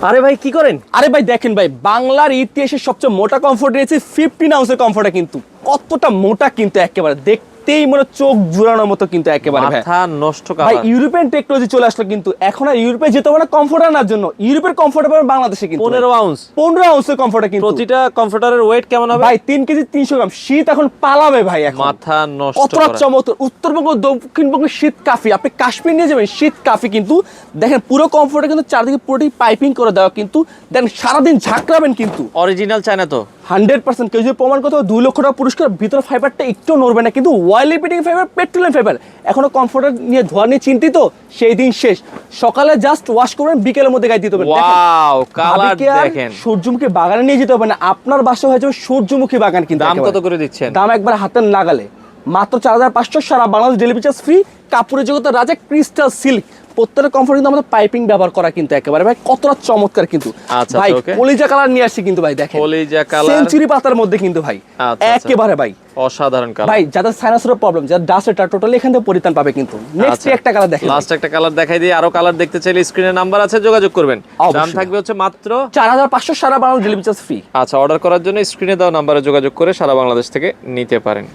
আরে ভাই কি করেন? আরে ভাই দেখেন ভাই, বাংলার ইতিহাসের সবচেয়ে মোটা কমফোর্ট রয়েছে 15 আউন্সের কমফোর্টে, কিন্তু কতটা মোটা কিন্তু একেবারে দেখতেই মনে চোখ জুড়ানোর মতো কিন্তু একেবারে ভাই। মাথা নষ্ট ভাই কালার। ইউরোপিয়ান টেকনোলজি চলে আসলো, কিন্তু এখন আর ইউরোপে যেতে হবে না কমফোর্ট আনার জন্য, ইউরোপের কমফোর্ট পাবেন বাংলাদেশে কিন্তু 15 আউন্স। 15 আউন্সের কমফোর্টে কিন্তু প্রতিটা কমফোর্টারের ওয়েট কেমন হবে? ভাই 3 কেজি 300 গ্রাম। শীত এখন পালাবে ভাই, এখন মাথা নষ্ট কতটা করা। চমৎকার। উত্তরবঙ্গ দক্ষিণবঙ্গ শীত কাফি, আপনি কাশ্মীর নিয়ে যাবেন শীত কাফি কিন্তু। দেখেন পুরো কমফোর্টে কিন্তু চারদিকে পুরোটি পাইপিং করে দেওয়া, কিন্তু দেখেন সারাদিন ঝাঁকড়াবেন কিন্তু অরিজিনাল চায়না তো? 100%। কেউ যদি প্রমাণ করতে 2 লক্ষ টাকা পুরস্কার, ভিতরে ফাইবারটা একটু নড়বে না, কিন্তু ওয়াইল রিপিটিং ফাইবার, পেট্রোলিয়াম ফাইবার। এখনো কমফোর্টার নিয়ে ধোয়া নিয়ে চিন্তিত, সেই দিন শেষ। সকালে জাস্ট ওয়াশ করবেন, বিকেলের মধ্যে গায়ে দিতে হবে। ওয়াও, কালার দেখেন। সূর্যমুখী বাগানে নিয়ে যেতে হবে না, আপনার বাসা হয়ে যাবে সূর্যমুখী বাগান কিন্তু। দাম একেবারে কত করে দিচ্ছেন? দাম একবার হাতের নাগালে, মাত্র 4500। সারা বাংলাদেশ ডেলিভারি চার্জ ফ্রি। কাপড়ের জগতের রাজা ক্রিস্টাল সিল্ক। প্রত্যেকটা কমফোর্ট কিন্তু আমাদের পাইপিং ব্যবহার করা কিন্তু একেবারে ভাই কতটা চমৎকার কিন্তু। আচ্ছা, ভাই ওকে। কলিজা কালার নিয়ে আসছি কিন্তু ভাই, দেখেন কলিজা কালার, সেঞ্চুরি পাতার মধ্যে কিন্তু ভাই আচ্ছা। একেবারে ভাই অসাধারণ কালার। ভাই যাদের সাইনাসের প্রবলেম, যাদের ডাস্ট, এটা টোটালি এখান থেকে পরিত্রাণ পাবে কিন্তু। নেক্সট একটা কালার দেখেন, লাস্ট একটা কালার দেখাই দিই। আরো কালার দেখতে চাইলে স্ক্রিনে নাম্বার আছে, যোগাযোগ করবেন। অবশ্যই। দাম থাকবে হচ্ছে মাত্র 4500। সারা বাংলাদেশ ডেলিভারি চার্জ ফ্রি। আচ্ছা, অর্ডার করার জন্য স্ক্রিনে দেওয়া নাম্বারে যোগাযোগ করে সারা বাংলাদেশ থেকে নিতে পারেন।